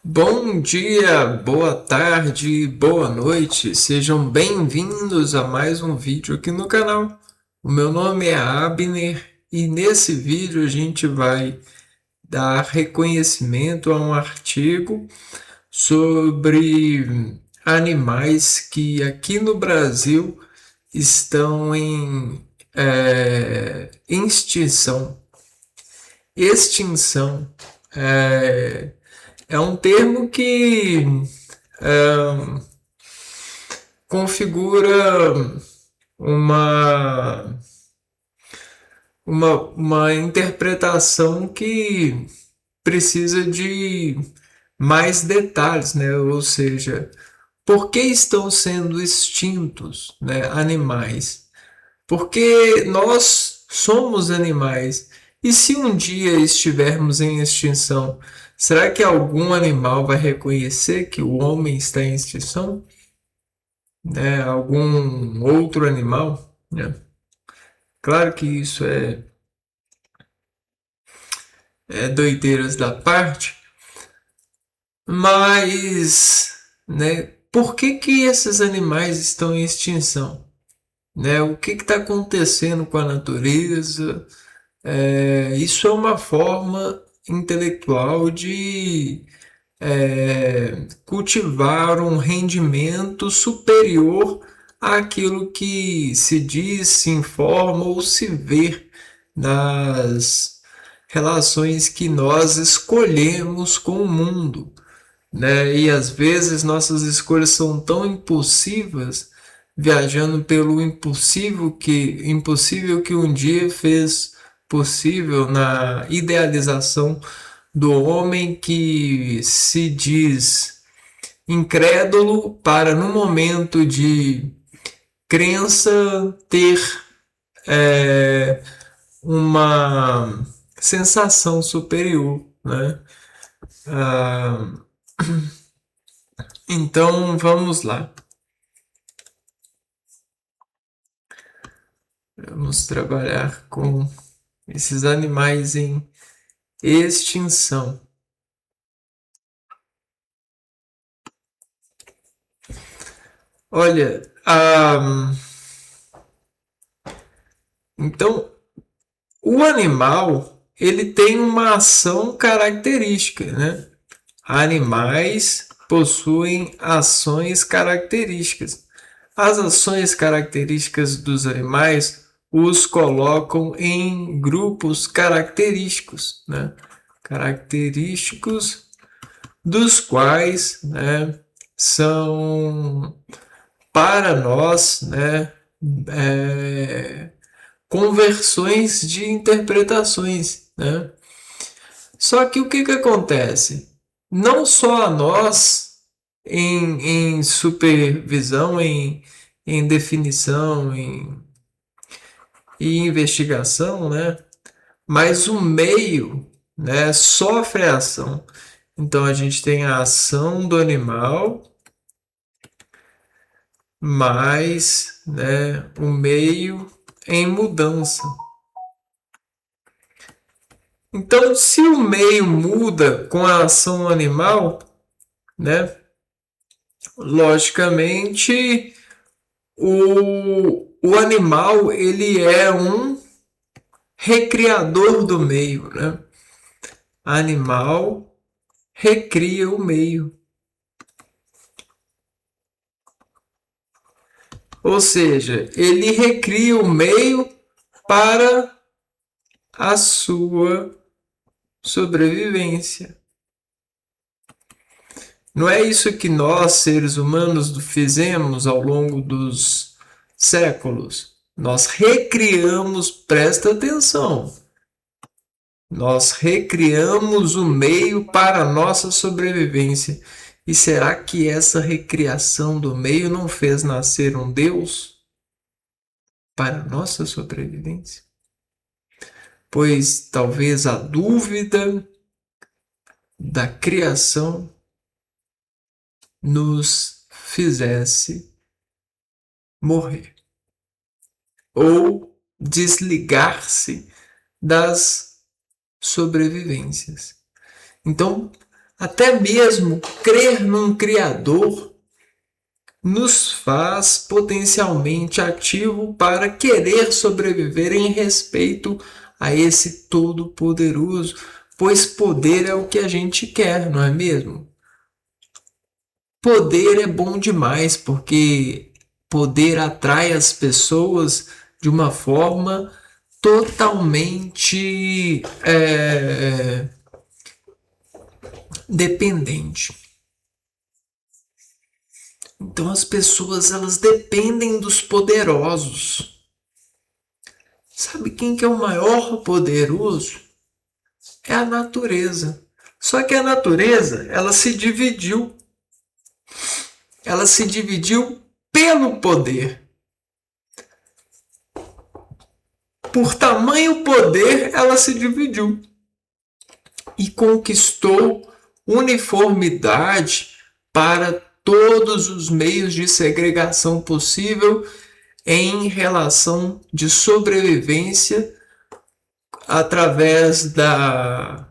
Bom dia, boa tarde, boa noite, sejam bem-vindos a mais um vídeo aqui no canal. O meu nome é Abner e nesse vídeo a gente vai dar reconhecimento a um artigo sobre animais que aqui no Brasil estão em extinção. Extinção é, é um termo que é, configura uma, uma interpretação que precisa de mais detalhes, né? Ou seja, por que estão sendo extintos, né, animais? Porque nós somos animais. E se um dia estivermos em extinção, será que algum animal vai reconhecer que o homem está em extinção? Né? Algum outro animal? Né? Claro que isso é doideiras da parte, mas, né, por que esses animais estão em extinção? Né? O que está acontecendo com a natureza? Isso é uma forma intelectual de cultivar um rendimento superior àquilo que se diz, se informa ou se vê nas relações que nós escolhemos com o mundo, né? E às vezes nossas escolhas são tão impulsivas, viajando pelo impossível que um dia fez possível na idealização do homem que se diz incrédulo para no momento de crença ter é, uma sensação superior, né? Ah, então vamos lá. Vamos trabalhar com esses animais em extinção. Olha, então o animal ele tem uma ação característica, né? Animais possuem ações características. As ações características dos animais os colocam em grupos característicos, né? Característicos dos quais, né, são para nós, né, é, conversões de interpretações, né? Só que o que que acontece? Não só a nós, em supervisão, em definição, em investigação, né? Mas o meio, né, sofre a ação. Então a gente tem a ação do animal, mais, né, o meio em mudança. Então, se o meio muda com a ação animal, né, logicamente o animal ele é um recriador do meio, né? Animal recria o meio, ou seja, ele recria o meio para a sua sobrevivência. Não é isso que nós, seres humanos, fizemos ao longo dos séculos? Nós recriamos, presta atenção, nós recriamos o meio para a nossa sobrevivência. E será que essa recriação do meio não fez nascer um Deus para a nossa sobrevivência? Pois talvez a dúvida da criação nos fizesse morrer ou desligar-se das sobrevivências. Então, até mesmo crer num Criador, nos faz potencialmente ativo para querer sobreviver em respeito a esse Todo-Poderoso, pois poder é o que a gente quer, não é mesmo? Poder é bom demais, porque poder atrai as pessoas de uma forma totalmente dependente. Então as pessoas elas dependem dos poderosos. Sabe quem que é o maior poderoso? É a natureza. Só que a natureza, ela se dividiu. Ela se dividiu pelo poder. Por tamanho poder, ela se dividiu. E conquistou uniformidade para todos os meios de segregação possível em relação de sobrevivência através da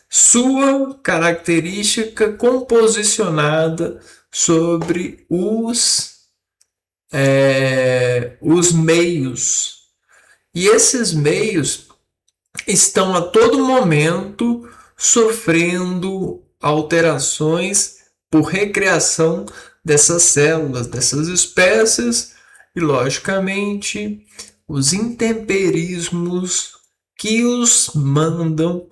sua característica composicionada sobre os meios. E esses meios estão a todo momento sofrendo alterações por recriação dessas células, dessas espécies, e logicamente os intemperismos que os mandam,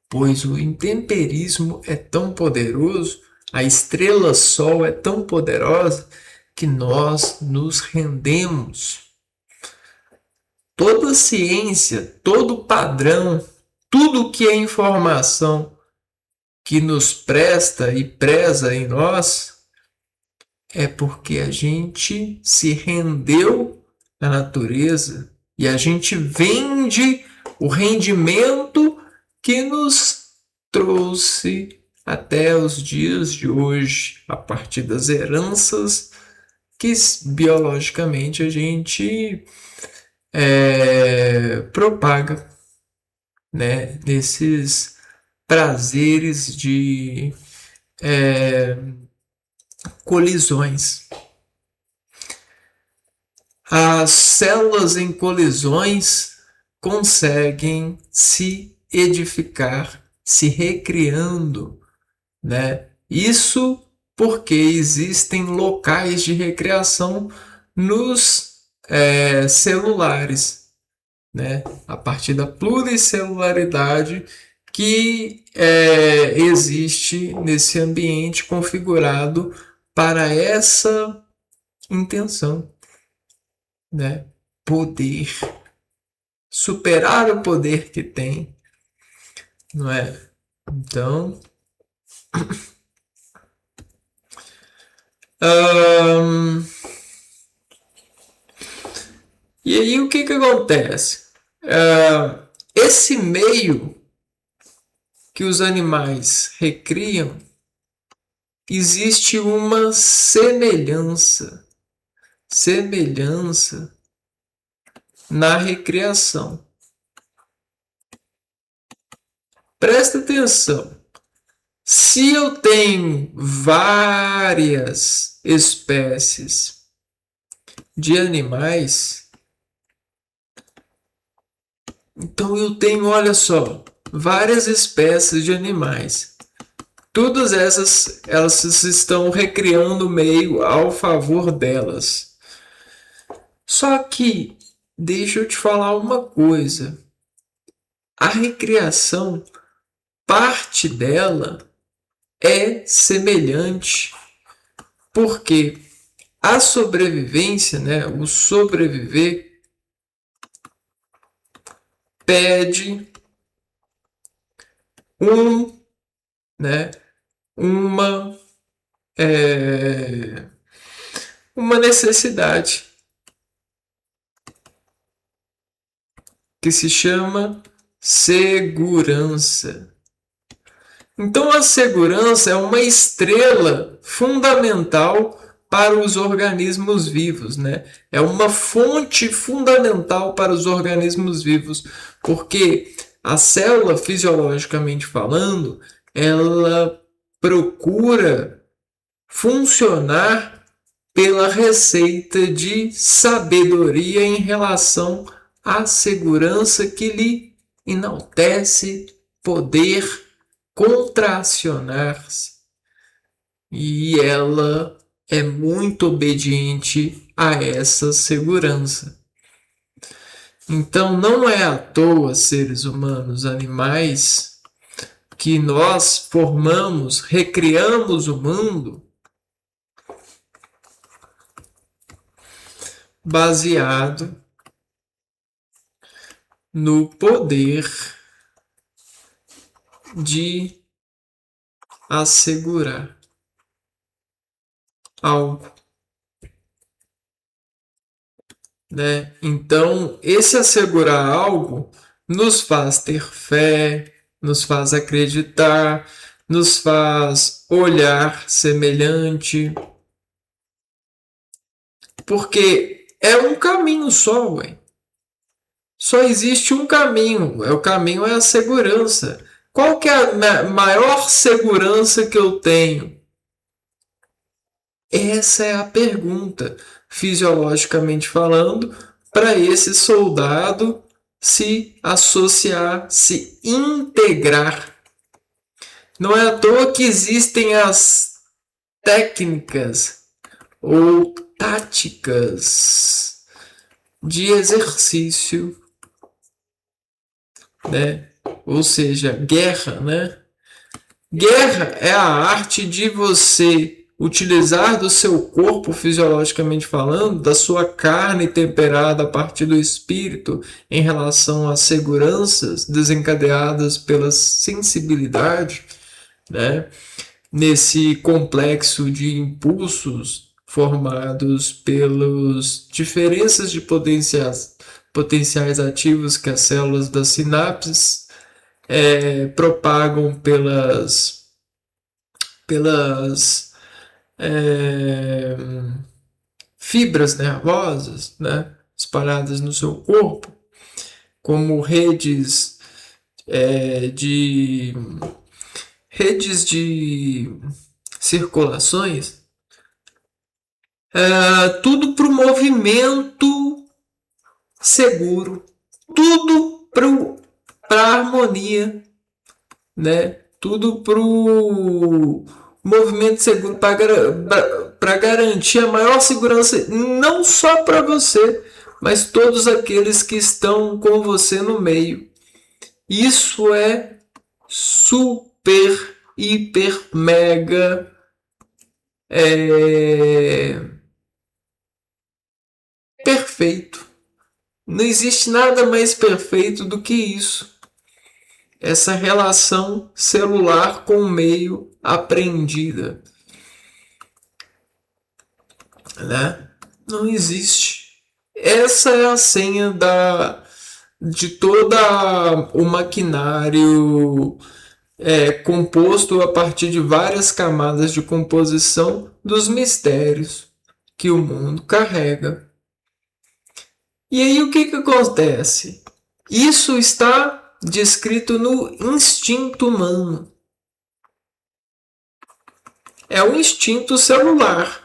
pois o intemperismo é tão poderoso, a estrela Sol é tão poderosa que nós nos rendemos. Toda ciência, todo padrão, tudo que é informação que nos presta e preza em nós é porque a gente se rendeu à natureza e a gente vende o rendimento que nos trouxe até os dias de hoje, a partir das heranças que biologicamente a gente propaga, né, nesses prazeres de colisões. As células em colisões conseguem se edificar, se recriando, né? Isso porque existem locais de recriação nos celulares, né? A partir da pluricelularidade que existe nesse ambiente configurado para essa intenção, né? Poder, superar o poder que tem, não é? Então, e aí o que acontece? Esse meio que os animais recriam, existe uma semelhança na recriação. Presta atenção. Se eu tenho várias espécies de animais, então eu tenho, olha só, várias espécies de animais. Todas elas estão recriando o meio ao favor delas. Só que, deixa eu te falar uma coisa. A recriação, parte dela é semelhante, porque a sobrevivência, né, o sobreviver, pede uma necessidade que se chama segurança. Então a segurança é uma estrela fundamental para os organismos vivos, né? É uma fonte fundamental para os organismos vivos, porque a célula, fisiologicamente falando, ela procura funcionar pela receita de sabedoria em relação à segurança que lhe enaltece, poder contracionar-se. E ela é muito obediente a essa segurança. Então não é à toa, seres humanos, animais, que nós formamos, recriamos o mundo baseado no poder de assegurar algo, né? Então, esse assegurar algo nos faz ter fé, nos faz acreditar, nos faz olhar semelhante, porque é um caminho só, ué. Só existe um caminho, o caminho é a segurança. Qual que é a maior segurança que eu tenho? Essa é a pergunta, fisiologicamente falando, para esse soldado se associar, se integrar. Não é à toa que existem as técnicas ou táticas de exercício, né? Ou seja, guerra, né? Guerra é a arte de você utilizar do seu corpo, fisiologicamente falando, da sua carne temperada a partir do espírito em relação às seguranças desencadeadas pela sensibilidade, né? Nesse complexo de impulsos formados pelas diferenças de potenciais ativos que as células das sinapses propagam pelas fibras nervosas, né, espalhadas no seu corpo, como redes de circulações, tudo para o movimento seguro, tudo para a harmonia, né? Tudo para o movimento seguro, para garantir a maior segurança, não só para você, mas todos aqueles que estão com você no meio. Isso é super, hiper, mega perfeito. Não existe nada mais perfeito do que isso. Essa relação celular com o meio aprendida, né? Não existe. Essa é a senha de todo o maquinário composto a partir de várias camadas de composição dos mistérios que o mundo carrega. E aí o que acontece? Isso está descrito no instinto humano. É o instinto celular.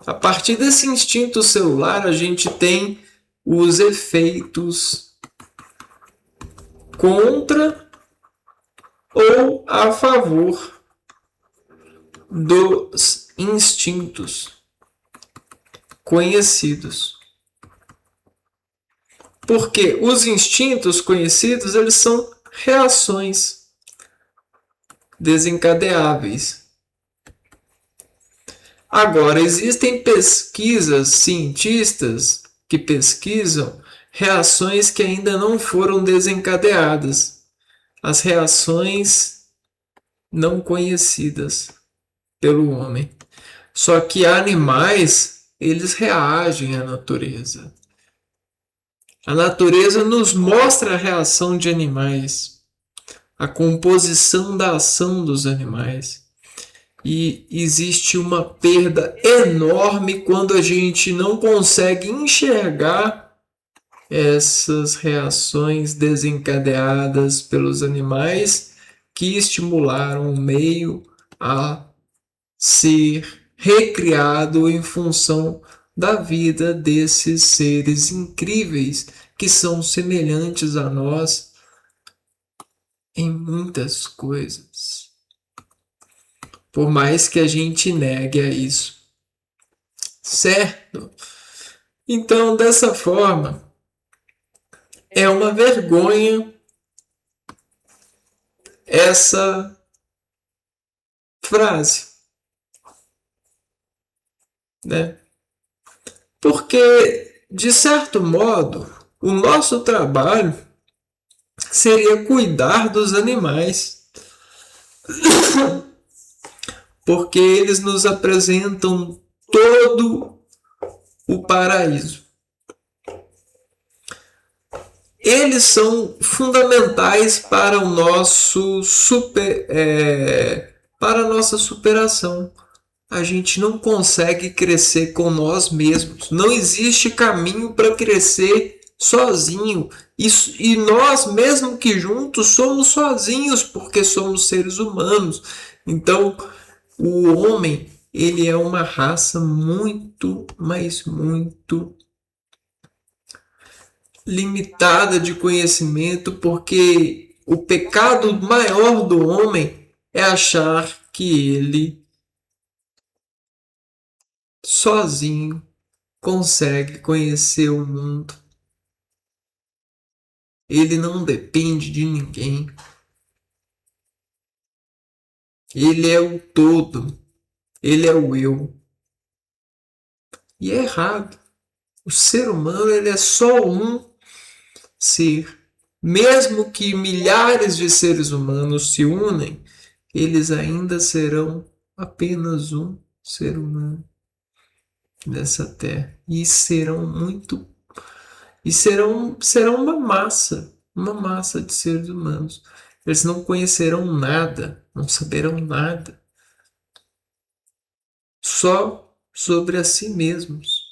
A partir desse instinto celular, a gente tem os efeitos contra ou a favor dos instintos conhecidos. Porque os instintos conhecidos, eles são reações desencadeáveis. Agora, existem pesquisas, cientistas que pesquisam reações que ainda não foram desencadeadas. As reações não conhecidas pelo homem. Só que animais, eles reagem à natureza. A natureza nos mostra a reação de animais, a composição da ação dos animais. E existe uma perda enorme quando a gente não consegue enxergar essas reações desencadeadas pelos animais que estimularam o meio a ser recriado em função da vida desses seres incríveis que são semelhantes a nós em muitas coisas. Por mais que a gente negue a isso. Certo? Então, dessa forma, é uma vergonha essa frase, né? Porque, de certo modo, o nosso trabalho seria cuidar dos animais, porque eles nos apresentam todo o paraíso. Eles são fundamentais para o nosso para a nossa superação. A gente não consegue crescer com nós mesmos. Não existe caminho para crescer sozinho. E nós, mesmo que juntos, somos sozinhos porque somos seres humanos. Então, o homem, ele é uma raça muito, mas muito limitada de conhecimento, porque o pecado maior do homem é achar que ele sozinho consegue conhecer o mundo. Ele não depende de ninguém. Ele é o todo. Ele é o eu. E é errado. O ser humano, ele é só um ser. Mesmo que milhares de seres humanos se unem, eles ainda serão apenas um ser humano nessa terra. E serão muito. E serão uma massa de seres humanos. Eles não conhecerão nada, não saberão nada, só sobre a si mesmos.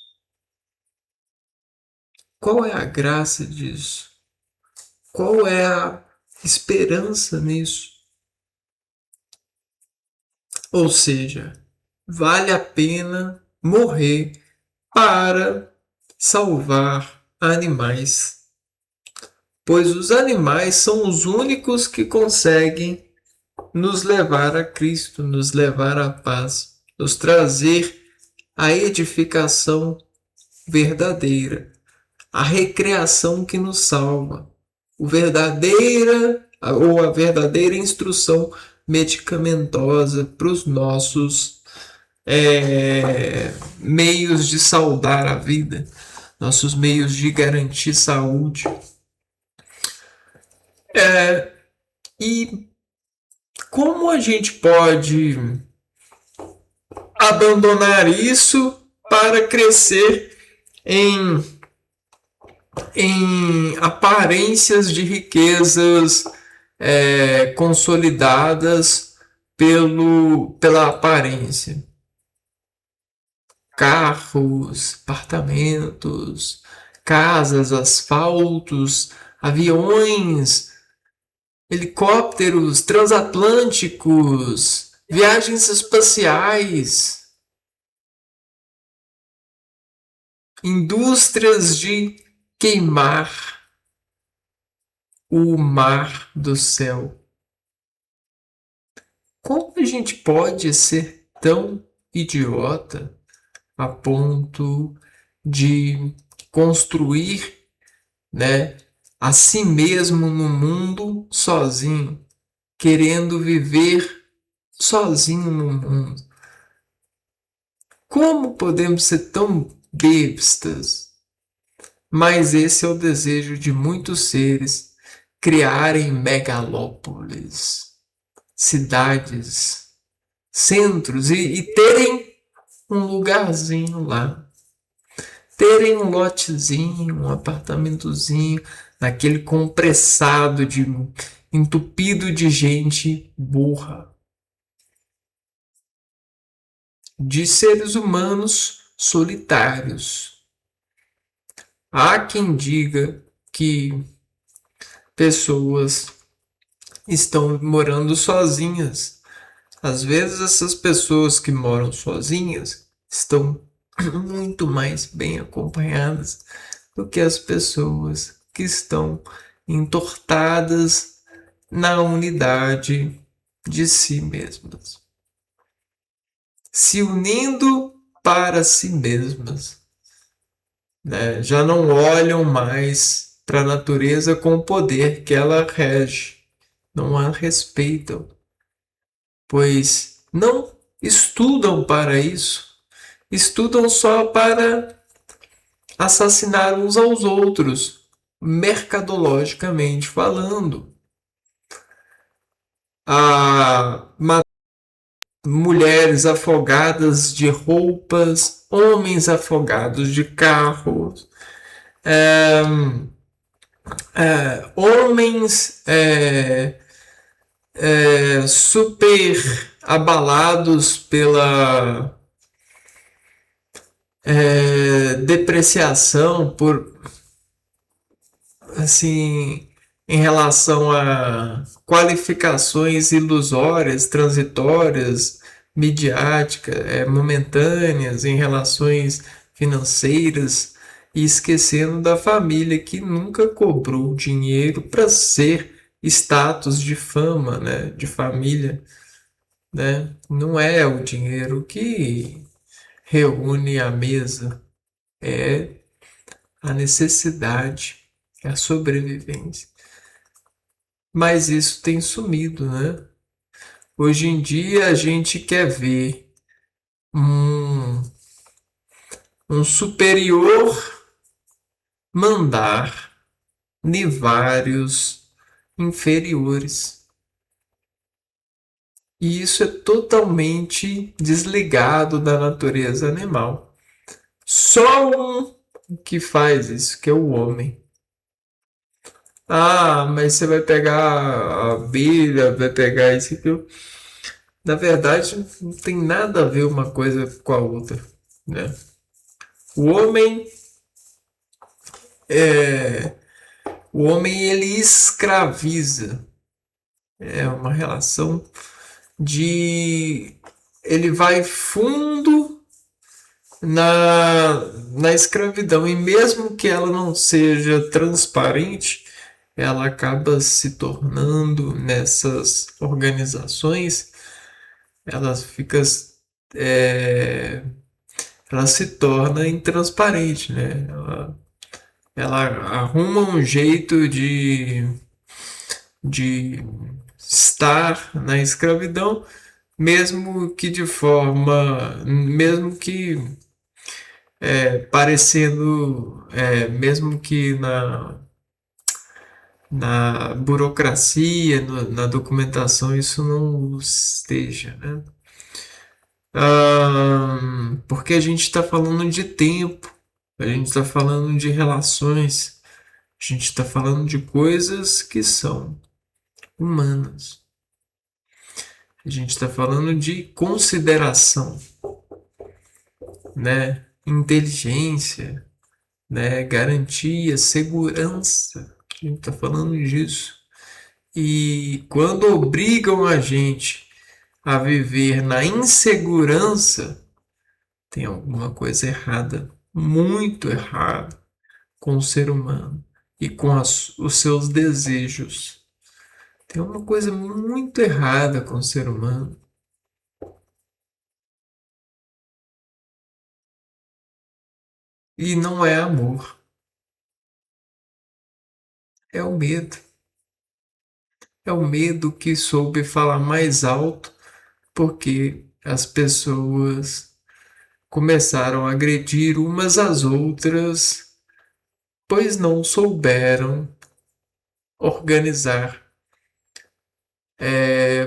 Qual é a graça disso? Qual é a esperança nisso? Ou seja, vale a pena morrer para salvar animais, pois os animais são os únicos que conseguem nos levar a Cristo, nos levar à paz, nos trazer a edificação verdadeira, a recreação que nos salva, a verdadeira instrução medicamentosa para os nossos meios de saudar a vida, nossos meios de garantir saúde. E como a gente pode abandonar isso para crescer em aparências de riquezas consolidadas pela aparência? Carros, apartamentos, casas, asfaltos, aviões, helicópteros transatlânticos, viagens espaciais, indústrias de queimar o mar do céu. Como a gente pode ser tão idiota a ponto de construir, né, a si mesmo no mundo sozinho, querendo viver sozinho no mundo? Como podemos ser tão bestas? Mas esse é o desejo de muitos seres, criarem megalópolis, cidades, centros e terem um lugarzinho lá, terem um lotezinho, um apartamentozinho, naquele compressado entupido de gente burra, de seres humanos solitários. Há quem diga que pessoas estão morando sozinhas. Às vezes, essas pessoas que moram sozinhas estão muito mais bem acompanhadas do que as pessoas que estão entortadas na unidade de si mesmas, se unindo para si mesmas, né? Já não olham mais para a natureza com o poder que ela rege, não a respeitam, pois não estudam para isso, estudam só para assassinar uns aos outros, mercadologicamente falando. A mulheres afogadas de roupas, homens afogados de carros, é, homens super abalados pela depreciação, por assim, em relação a qualificações ilusórias, transitórias, midiáticas, momentâneas, em relações financeiras, e esquecendo da família que nunca cobrou dinheiro para ser status de fama, né, de família, né? Não é o dinheiro que reúne a mesa, é a necessidade, é a sobrevivência. Mas isso tem sumido, né? Hoje em dia a gente quer ver um, um superior mandar de vários inferiores. E isso é totalmente desligado da natureza animal. Só um que faz isso, que é o homem. Ah, mas você vai pegar a abelha, vai pegar isso aqui. Na verdade, não tem nada a ver uma coisa com a outra, né? O homem é, o homem ele escraviza. É uma relação de ele vai fundo na, na escravidão e mesmo que ela não seja transparente, ela acaba se tornando nessas organizações, ela fica é, ela se torna intransparente, né? Ela arruma um jeito de estar na escravidão, mesmo que de forma, mesmo que parecendo, mesmo que na burocracia, na documentação, isso não esteja, né? Porque a gente está falando de tempo, a gente está falando de relações, a gente está falando de coisas que são humanas. A gente está falando de consideração, né? Inteligência, né? Garantia, segurança. A gente está falando disso. E quando obrigam a gente a viver na insegurança, tem alguma coisa errada, muito errada, com o ser humano e com os seus desejos. Tem uma coisa muito errada com o ser humano. E não é amor, é o medo. É o medo que soube falar mais alto porque as pessoas começaram a agredir umas às outras, pois não souberam organizar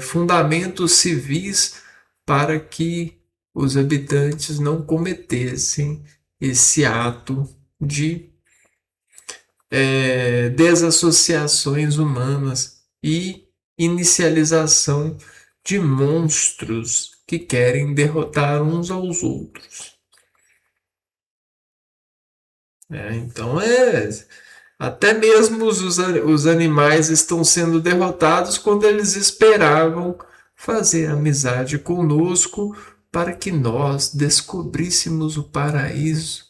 fundamentos civis para que os habitantes não cometessem esse ato de desassociações humanas e inicialização de monstros que querem derrotar uns aos outros. Então Até mesmo os animais estão sendo derrotados quando eles esperavam fazer amizade conosco para que nós descobríssemos o paraíso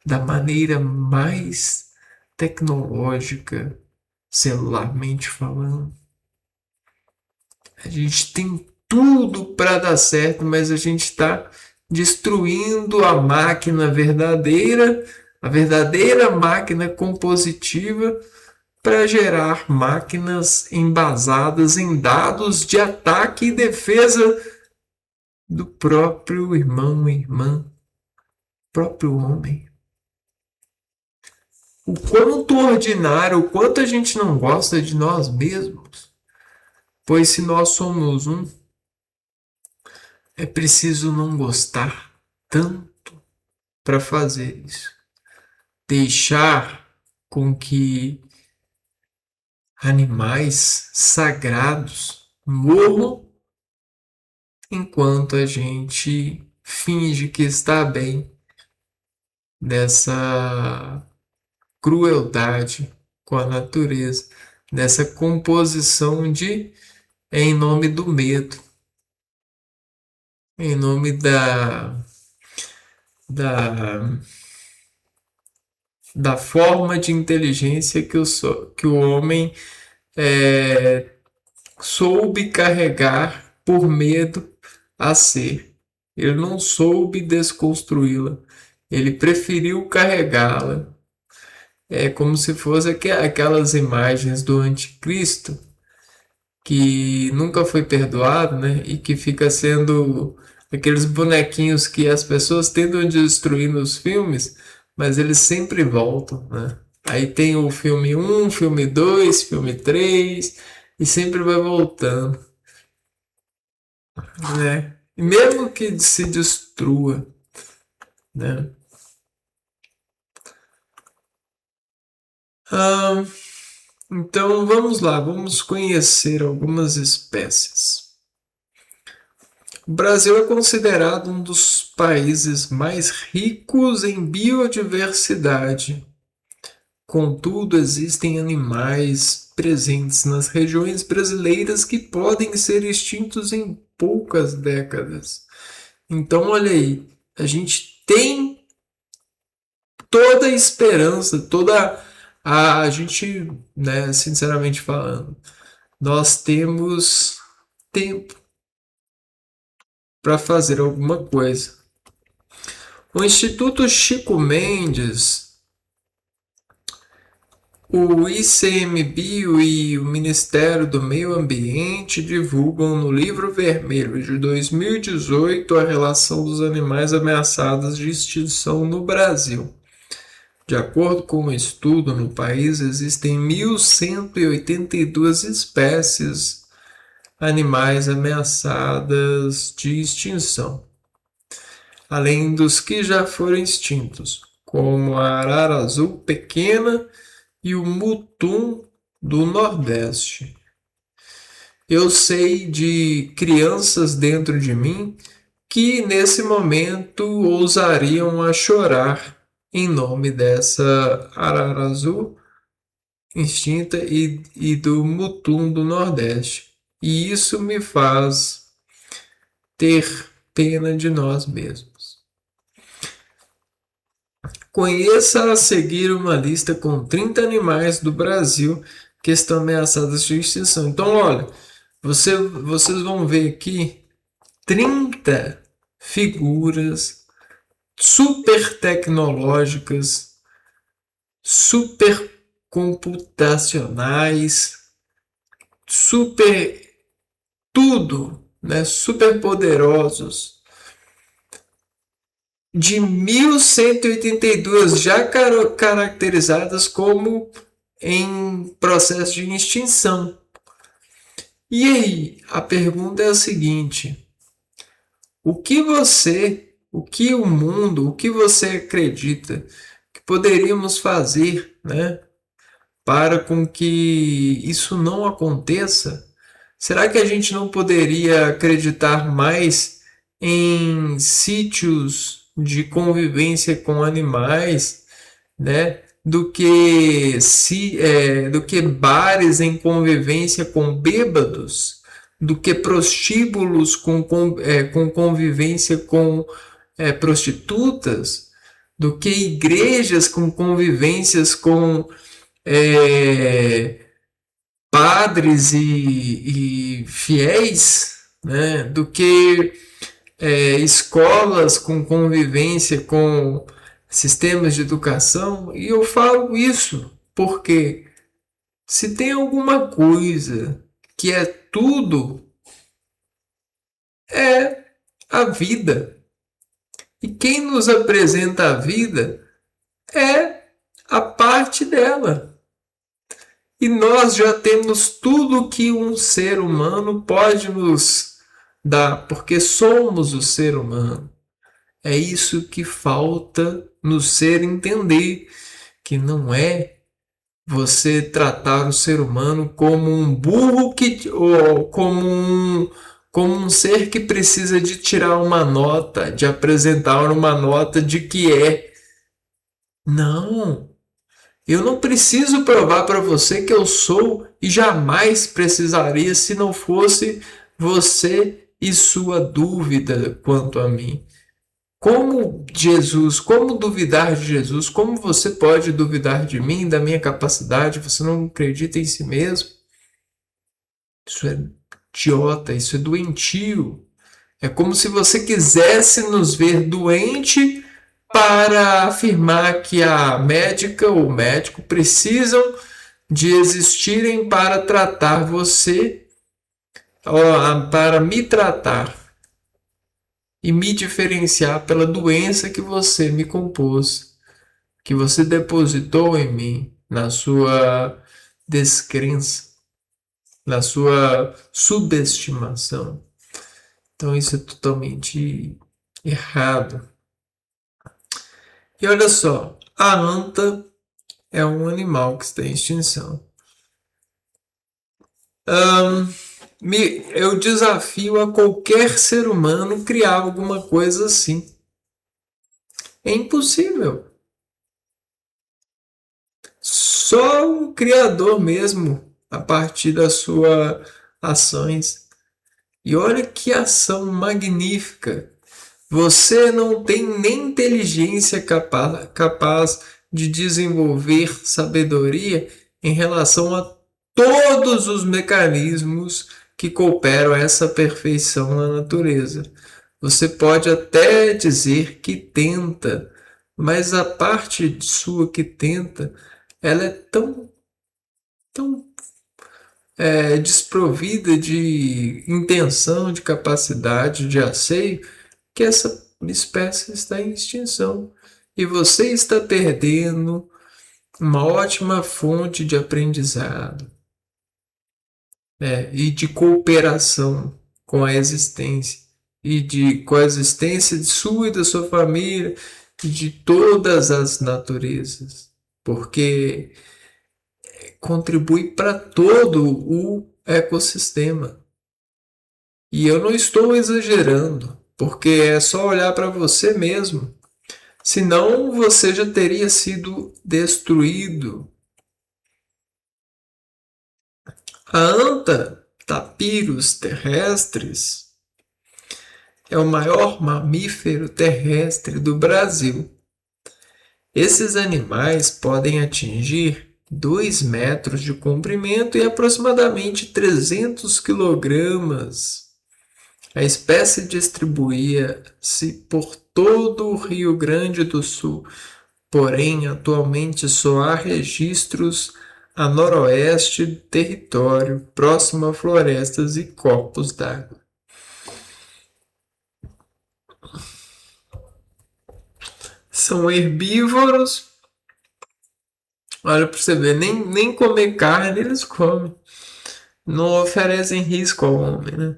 da maneira mais tecnológica, celularmente falando. A gente tem tudo para dar certo, mas a gente está destruindo a verdadeira máquina compositiva para gerar máquinas embasadas em dados de ataque e defesa do próprio irmão e irmã, próprio homem. O quanto ordinário, o quanto a gente não gosta de nós mesmos, pois se nós somos um, é preciso não gostar tanto para fazer isso. Deixar com que animais sagrados morram enquanto a gente finge que está bem dessa crueldade com a natureza, dessa composição de em nome do medo, em nome da, da forma de inteligência que o homem soube carregar por medo a ser. Ele não soube desconstruí-la, ele preferiu carregá-la. É como se fosse aquelas imagens do anticristo que nunca foi perdoado, né? E que fica sendo aqueles bonequinhos que as pessoas tentam destruir nos filmes, mas eles sempre voltam, né? Aí tem o filme 1, filme 2, filme 3 e sempre vai voltando, né? E mesmo que se destrua, né? Então vamos lá, vamos conhecer algumas espécies. O Brasil é considerado um dos países mais ricos em biodiversidade. Contudo, existem animais presentes nas regiões brasileiras que podem ser extintos em poucas décadas. Então, olha aí, a gente tem toda a esperança, toda a gente, né, sinceramente falando, nós temos tempo para fazer alguma coisa. O Instituto Chico Mendes, o ICMBio e o Ministério do Meio Ambiente divulgam no Livro Vermelho de 2018 a relação dos animais ameaçados de extinção no Brasil. De acordo com o estudo, no país existem 1.182 espécies animais ameaçadas de extinção, além dos que já foram extintos, como a arara azul pequena e o mutum do Nordeste. Eu sei de crianças dentro de mim que nesse momento ousariam a chorar em nome dessa arara azul extinta e do mutum do Nordeste. E isso me faz ter pena de nós mesmos. Conheça a seguir uma lista com 30 animais do Brasil que estão ameaçados de extinção. Então, olha, vocês vão ver aqui 30 figuras super tecnológicas, super computacionais, super tudo, né? Super poderosos, de 1.182 já caracterizadas como em processo de extinção. E aí, a pergunta é a seguinte: o que o mundo, o que você acredita que poderíamos fazer, né, para com que isso não aconteça? Será que a gente não poderia acreditar mais em sítios de convivência com animais, né? do que bares em convivência com bêbados, do que prostíbulos com convivência com prostitutas, do que igrejas com convivências com é, padres e fiéis, né? Do que escolas com convivência com sistemas de educação. E eu falo isso porque se tem alguma coisa que é tudo, é a vida. E quem nos apresenta a vida é a parte dela. E nós já temos tudo que um ser humano pode nos dar, porque somos o ser humano. É isso que falta no ser entender, que não é você tratar o ser humano como um burro ou como um ser que precisa de tirar uma nota, de apresentar uma nota de que é. Não, eu não preciso provar para você que eu sou e jamais precisaria se não fosse você e sua dúvida quanto a mim. Como duvidar de Jesus? Como você pode duvidar de mim, da minha capacidade? Você não acredita em si mesmo? Isso é idiota, isso é doentio. É como se você quisesse nos ver doente para afirmar que a médica ou o médico precisam de existirem para tratar você, para me tratar e me diferenciar pela doença que você me compôs, que você depositou em mim, na sua descrença, na sua subestimação. Então isso é totalmente errado. E olha só, a anta é um animal que está em extinção. Eu desafio a qualquer ser humano criar alguma coisa assim. É impossível. Só um criador mesmo, a partir das suas ações. E olha que ação magnífica. Você não tem nem inteligência capaz de desenvolver sabedoria em relação a todos os mecanismos que cooperam a essa perfeição na natureza. Você pode até dizer que tenta, mas a parte sua que tenta, ela é tão desprovida de intenção, de capacidade, de asseio, que essa espécie está em extinção. E você está perdendo uma ótima fonte de aprendizado, e de cooperação com a existência, e de coexistência de sua e da sua família, e de todas as naturezas, porque contribui para todo o ecossistema. E eu não estou exagerando, porque é só olhar para você mesmo. Senão você já teria sido destruído. A anta Tapirus terrestres é o maior mamífero terrestre do Brasil. Esses animais podem atingir 2 metros de comprimento e aproximadamente 300 quilogramas. A espécie distribuía-se por todo o Rio Grande do Sul, porém atualmente só há registros a noroeste do território, próximo a florestas e corpos d'água. São herbívoros. Olha para você ver, nem comer carne eles comem. Não oferecem risco ao homem, né?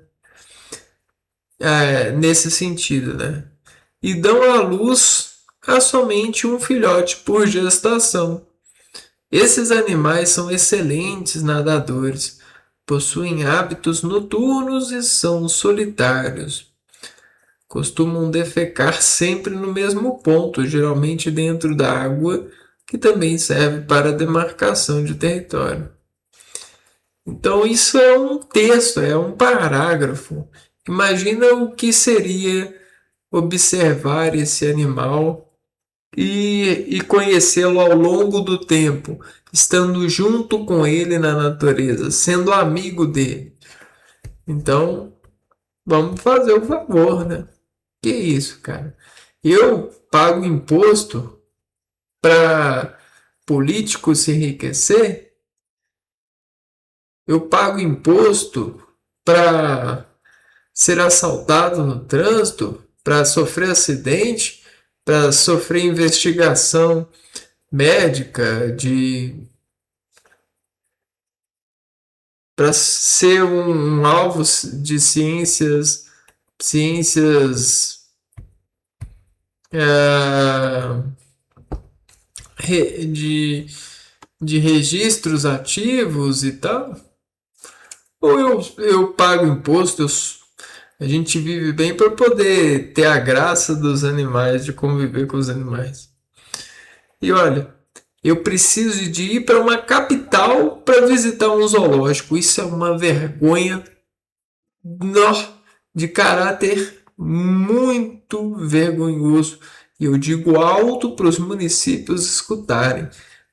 Nesse sentido, né? E dão à luz a somente um filhote por gestação. Esses animais são excelentes nadadores, possuem hábitos noturnos e são solitários. Costumam defecar sempre no mesmo ponto, geralmente dentro da água que também serve para demarcação de território. Então, isso é um texto, é um parágrafo. Imagina o que seria observar esse animal e conhecê-lo ao longo do tempo, estando junto com ele na natureza, sendo amigo dele. Então, vamos fazer o favor, né? Que isso, cara? Eu pago imposto para político se enriquecer? Eu pago imposto para ser assaltado no trânsito? Para sofrer acidente? Para sofrer investigação médica para ser um alvo de ciências é, de, de registros ativos e tal? Ou eu pago imposto, a gente vive bem para poder ter a graça dos animais, de conviver com os animais. E olha, eu preciso de ir para uma capital para visitar um zoológico. Isso é uma vergonha de caráter muito vergonhoso. E eu digo alto para os municípios escutarem.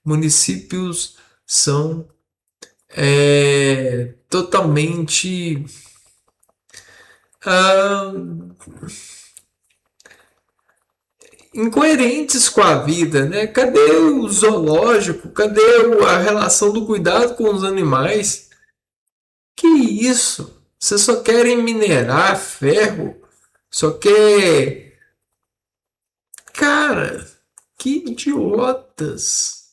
Municípios são totalmente ah, incoerentes com a vida, né? Cadê o zoológico? Cadê a relação do cuidado com os animais? Que isso? Vocês só querem minerar ferro? Só quer... Cara, que idiotas,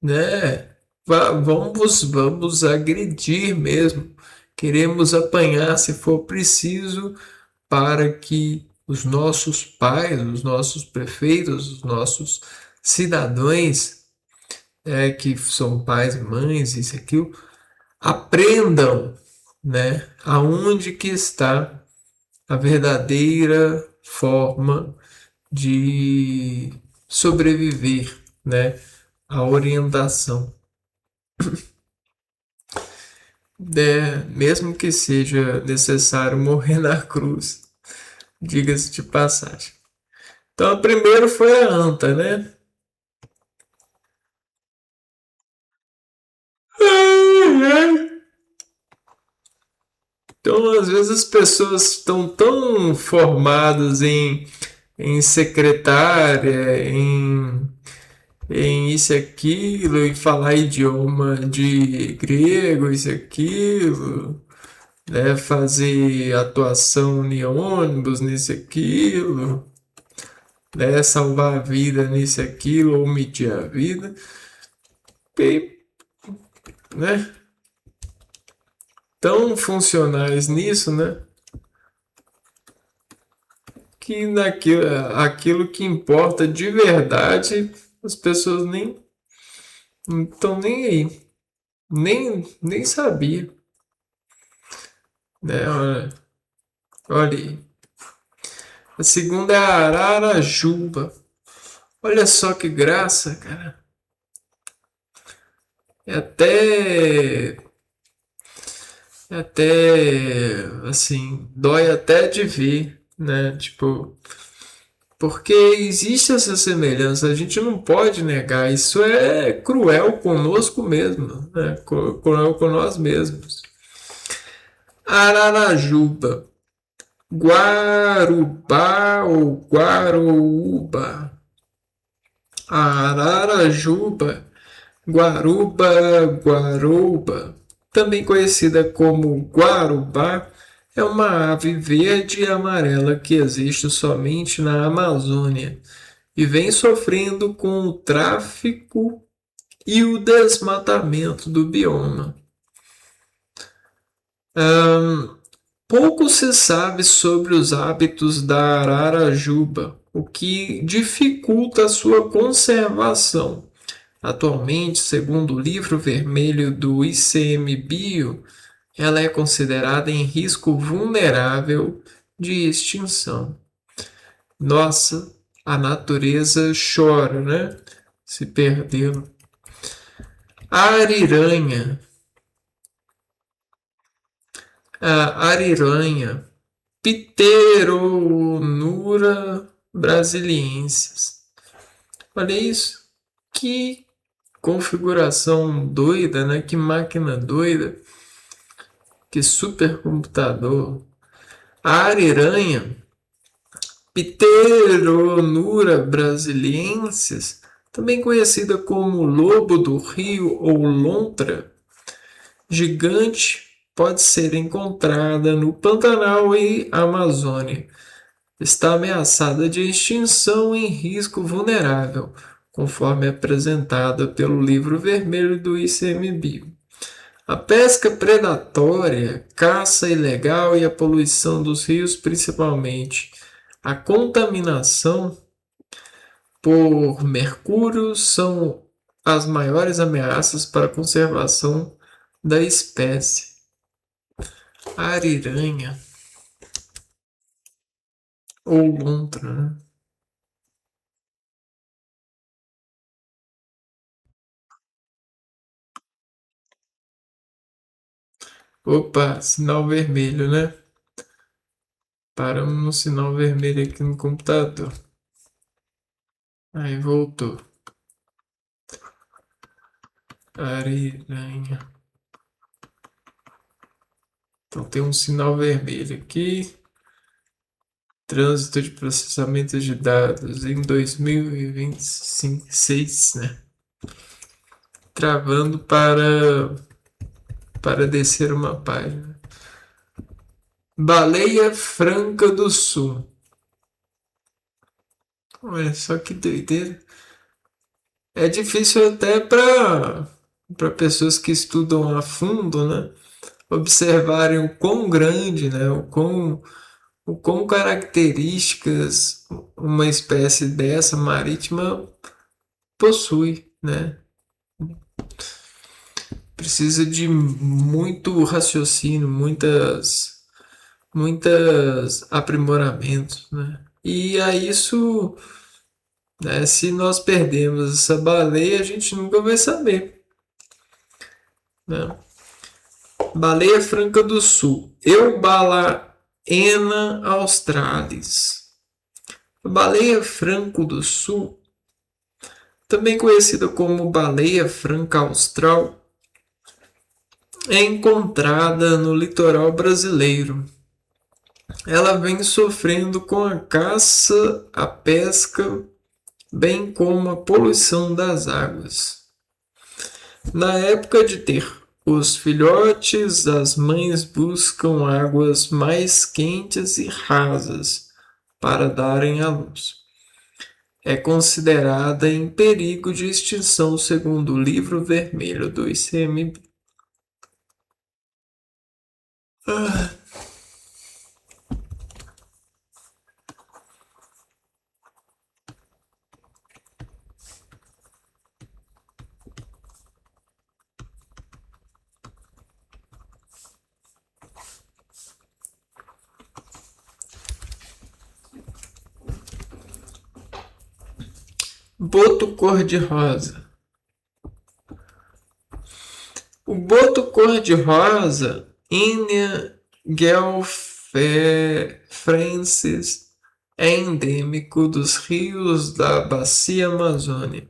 né? Vamos agredir mesmo. Queremos apanhar se for preciso para que os nossos pais, os nossos prefeitos, os nossos cidadãos, que são pais e mães, isso e aquilo, aprendam, né, aonde que está a verdadeira forma de sobreviver, né, a orientação, mesmo que seja necessário morrer na cruz, diga-se de passagem. Então, primeiro foi a anta, né? Então, às vezes as pessoas estão tão formadas em secretária, em isso e aquilo, em falar idioma de grego, isso e aquilo, né? Fazer atuação em ônibus, nisso e aquilo, né? Salvar a vida nisso e aquilo, ou omitir a vida, e, né? Tão funcionais nisso, né? Que aquilo que importa de verdade, as pessoas nem estão nem aí, nem sabia, né? Olha aí. A segunda é a Ararajuba. Olha só que graça, cara. É até assim, dói até de ver, né? Tipo, porque existe essa semelhança, a gente não pode negar. Isso é cruel conosco mesmo, né? Cruel com nós mesmos. Ararajuba, Guarubá ou Guarouba. Ararajuba, Guaruba, também conhecida como guarubá, é uma ave verde e amarela que existe somente na Amazônia e vem sofrendo com o tráfico e o desmatamento do bioma. Pouco se sabe sobre os hábitos da ararajuba, o que dificulta a sua conservação. Atualmente, segundo o livro vermelho do ICMBio, ela é considerada em risco vulnerável de extinção. Nossa, a natureza chora, né? se perderam. Ariranha. A ariranha. Pteronura brasiliensis. Olha isso. Que configuração doida, né? Que máquina doida. Que supercomputador. A ariranha. Pteronura brasiliensis, também conhecida como lobo do rio ou lontra, gigante, pode ser encontrada no Pantanal e Amazônia. Está ameaçada de extinção em risco vulnerável, conforme apresentada pelo livro vermelho do ICMBio. A pesca predatória, caça ilegal e a poluição dos rios, principalmente a contaminação por mercúrio, são as maiores ameaças para a conservação da espécie. Ariranha ou lontra, né? Opa, sinal vermelho, né? Paramos no sinal vermelho aqui no computador. Aí voltou. Ariranha. Então tem um sinal vermelho aqui. Trânsito de processamento de dados em 2026, né? Travando para descer uma página. Baleia Franca do Sul. Olha só que doideira. É difícil até para pessoas que estudam a fundo, né? Observarem o quão grande, né? O quão características uma espécie dessa marítima possui, né? Precisa de muito raciocínio, muitas aprimoramentos, né? E a isso, né, se nós perdemos essa baleia, a gente nunca vai saber, né? Baleia Franca do Sul, Eubalaena australis. A baleia franco do sul, também conhecida como baleia franca austral, é encontrada no litoral brasileiro. Ela vem sofrendo com a caça, a pesca, bem como a poluição das águas. Na época de ter os filhotes, as mães buscam águas mais quentes e rasas para darem à luz. É considerada em perigo de extinção segundo o livro vermelho do ICMB. Ah, boto cor-de-rosa. O boto cor-de-rosa, Inia gelfrensis, é endêmico dos rios da Bacia Amazônia,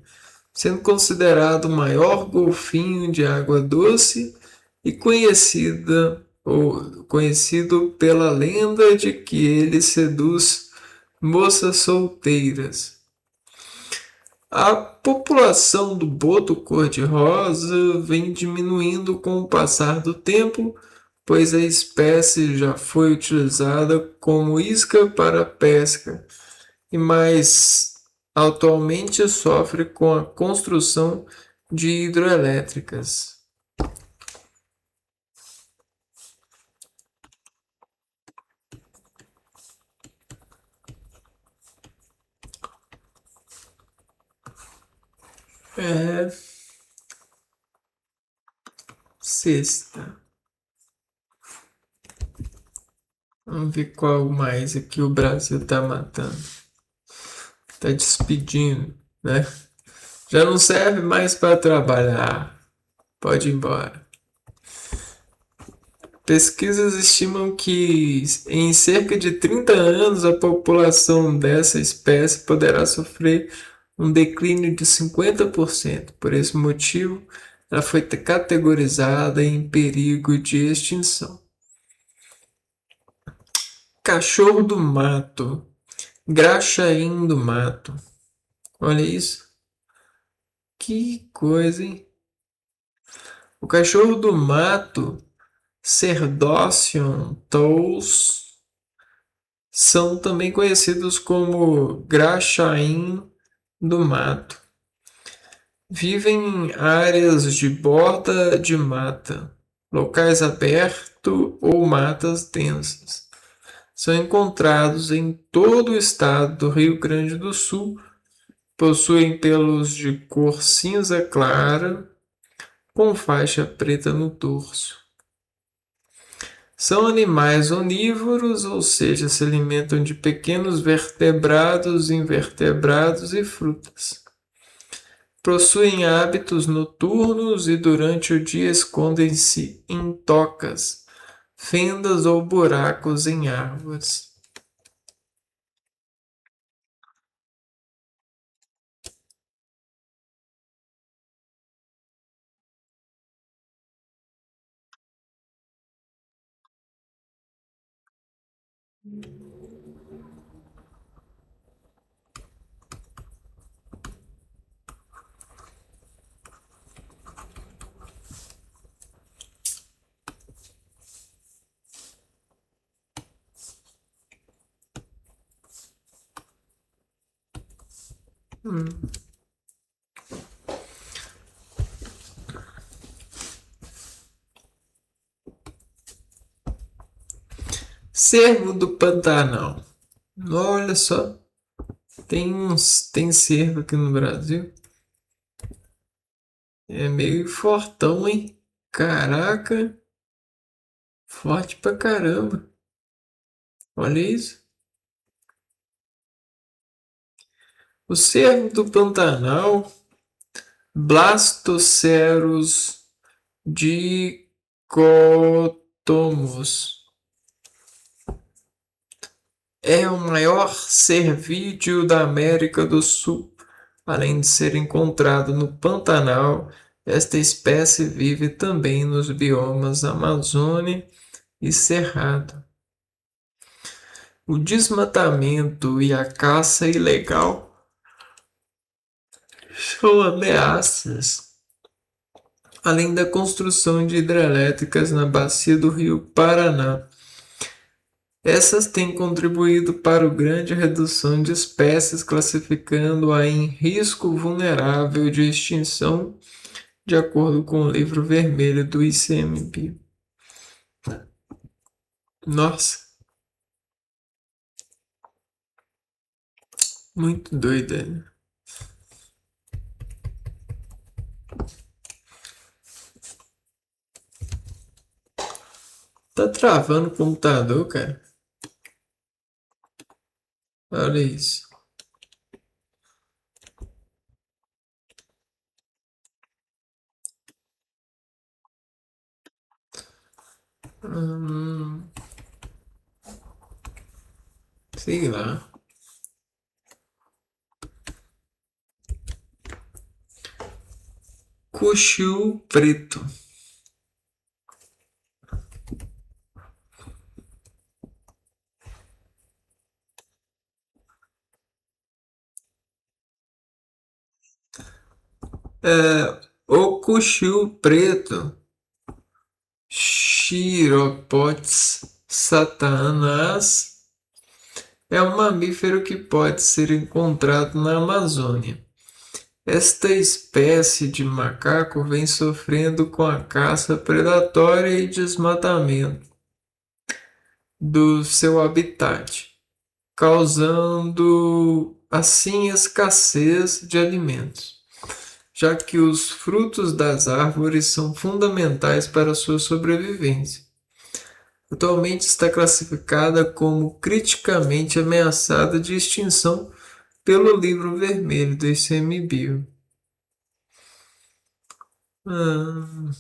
sendo considerado o maior golfinho de água doce e conhecido pela lenda de que ele seduz moças solteiras. A população do boto cor-de-rosa vem diminuindo com o passar do tempo, pois a espécie já foi utilizada como isca para pesca e mais atualmente sofre com a construção de hidroelétricas. É, sexta. Vamos ver qual mais aqui o Brasil tá matando. Tá despedindo, né? Já não serve mais para trabalhar. Pode ir embora. Pesquisas estimam que em cerca de 30 anos a população dessa espécie poderá sofrer um declínio de 50%. Por esse motivo, ela foi categorizada em perigo de extinção. Cachorro do mato, graxaim do mato. Olha isso. Que coisa, hein? O cachorro do mato, Cerdocyon tous, são também conhecidos como graxaim do mato. Vivem em áreas de borda de mata, locais abertos ou matas densas. São encontrados em todo o estado do Rio Grande do Sul. Possuem pelos de cor cinza clara, com faixa preta no dorso. São animais onívoros, ou seja, se alimentam de pequenos vertebrados, invertebrados e frutas. Possuem hábitos noturnos e durante o dia escondem-se em tocas, fendas ou buracos em árvores. Cervo do Pantanal. Olha só, tem cervo aqui no Brasil. É meio fortão, hein? Caraca, forte pra caramba. Olha isso. O cervo do Pantanal, Blastocerus dicotomos, é o maior cervídeo da América do Sul. Além de ser encontrado no Pantanal, esta espécie vive também nos biomas Amazônia e Cerrado. O desmatamento e a caça ilegal são ameaças, além da construção de hidrelétricas na bacia do rio Paraná. Essas têm contribuído para a grande redução de espécies, classificando-a em risco vulnerável de extinção, de acordo com o livro vermelho do ICMBio. Nossa, muito doida, né? Tá travando o computador, cara. Olha isso. Hum, sei lá. Cuxiu preto. O cuxiu preto, Chiropods satanas, é um mamífero que pode ser encontrado na Amazônia. Esta espécie de macaco vem sofrendo com a caça predatória e desmatamento do seu habitat, causando assim escassez de alimentos, já que os frutos das árvores são fundamentais para sua sobrevivência. Atualmente está classificada como criticamente ameaçada de extinção pelo Livro Vermelho do ICMBio. Ah,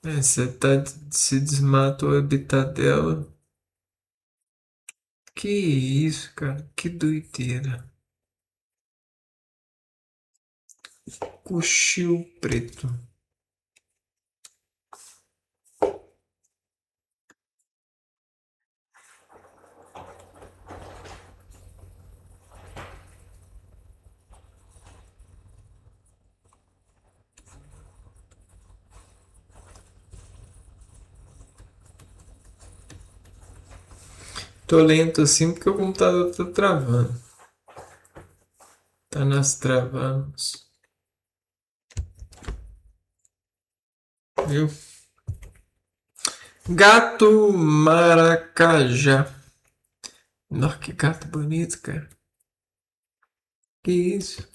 você tá, se desmata o habitat dela. Que isso, cara? Que doideira. Cochilo preto. Tô lento assim porque o computador tá travando. Tá nas travans. Viu? Gato maracajá. Nossa, que gato bonito, cara. Que isso?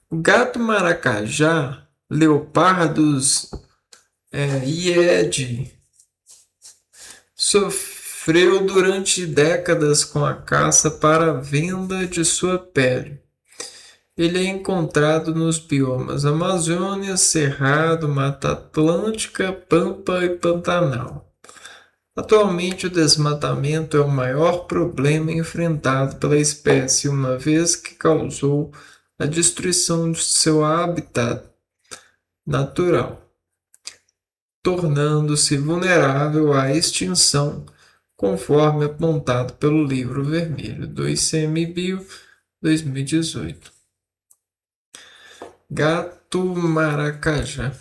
O gato maracajá, leopardos, iede, sofreu durante décadas com a caça para a venda de sua pele. Ele é encontrado nos biomas Amazônia, Cerrado, Mata Atlântica, Pampa e Pantanal. Atualmente, o desmatamento é o maior problema enfrentado pela espécie, uma vez que causou a destruição de seu habitat natural, tornando-se vulnerável à extinção, conforme apontado pelo Livro Vermelho do ICMBio 2018. Gato maracajá.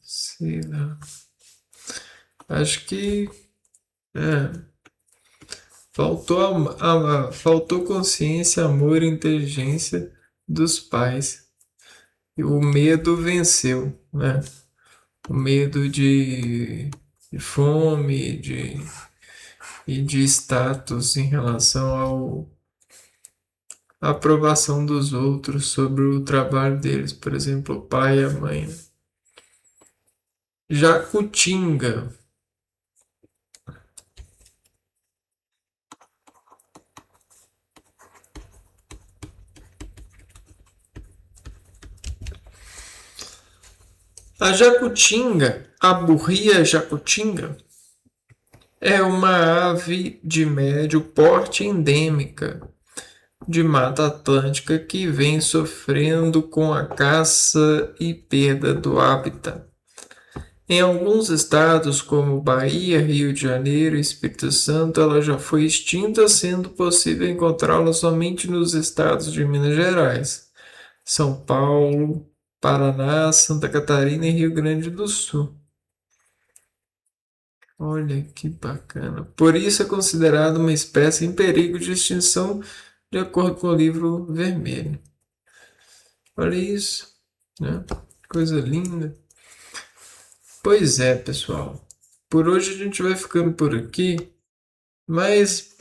Sei lá. Acho que é, faltou consciência, amor e inteligência dos pais. E o medo venceu, né? O medo de fome, e de status em relação à aprovação dos outros sobre o trabalho deles, por exemplo, o pai e a mãe. Jacutinga. A jacutinga, a burria jacutinga, é uma ave de médio porte endêmica de Mata Atlântica que vem sofrendo com a caça e perda do hábitat. Em alguns estados, como Bahia, Rio de Janeiro e Espírito Santo, ela já foi extinta, sendo possível encontrá-la somente nos estados de Minas Gerais, São Paulo, Paraná, Santa Catarina e Rio Grande do Sul. Olha que bacana. Por isso é considerada uma espécie em perigo de extinção, de acordo com o livro vermelho. Olha isso, né? Coisa linda. Pois é, pessoal. Por hoje a gente vai ficando por aqui, mas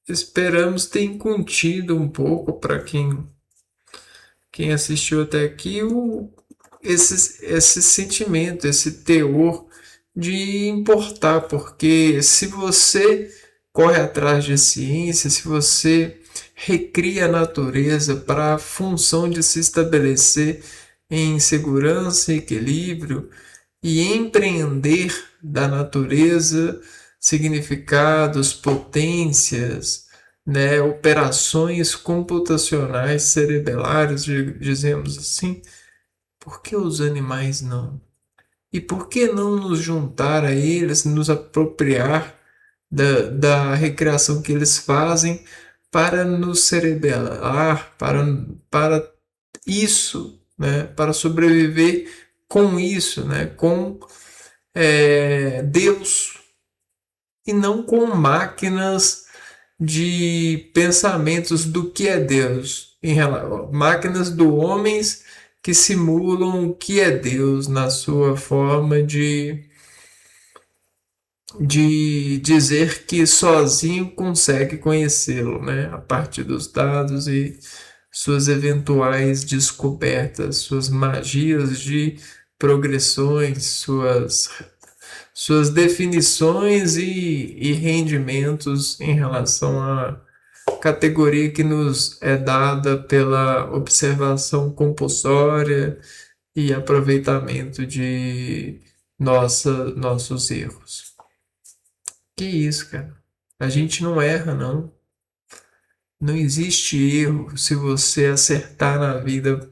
esperamos ter contido um pouco para quem assistiu até aqui esse sentimento, esse teor de importar, porque se você corre atrás de ciência, se você recria a natureza para a função de se estabelecer em segurança e equilíbrio e empreender da natureza significados, potências, né, operações computacionais cerebelares, dizemos assim, por que os animais não? E por que não nos juntar a eles, nos apropriar da recreação que eles fazem para nos cerebelar, para isso, né, para sobreviver com isso, né, com Deus, e não com máquinas de pensamentos do que é Deus, máquinas do homens que simulam o que é Deus na sua forma de dizer que sozinho consegue conhecê-lo, né? A partir dos dados e suas eventuais descobertas, suas magias de progressões, suas definições e rendimentos em relação à categoria que nos é dada pela observação compulsória e aproveitamento de nossos erros. Que isso, cara? A gente não erra, não. Não existe erro se você acertar na vida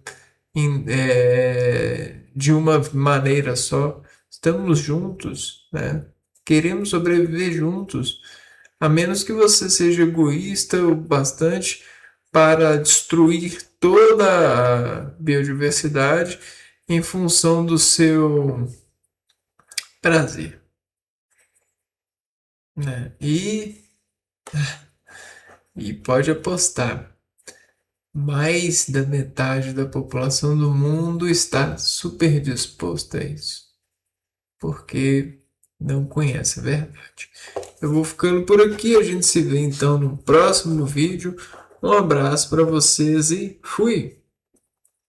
de uma maneira só. Estamos juntos, né? Queremos sobreviver juntos. A menos que você seja egoísta o bastante para destruir toda a biodiversidade em função do seu prazer, né? E pode apostar, mais da metade da população do mundo está super disposta a isso, porque não conhece a verdade. Eu vou ficando por aqui, a gente se vê então no próximo vídeo. Um abraço para vocês e fui!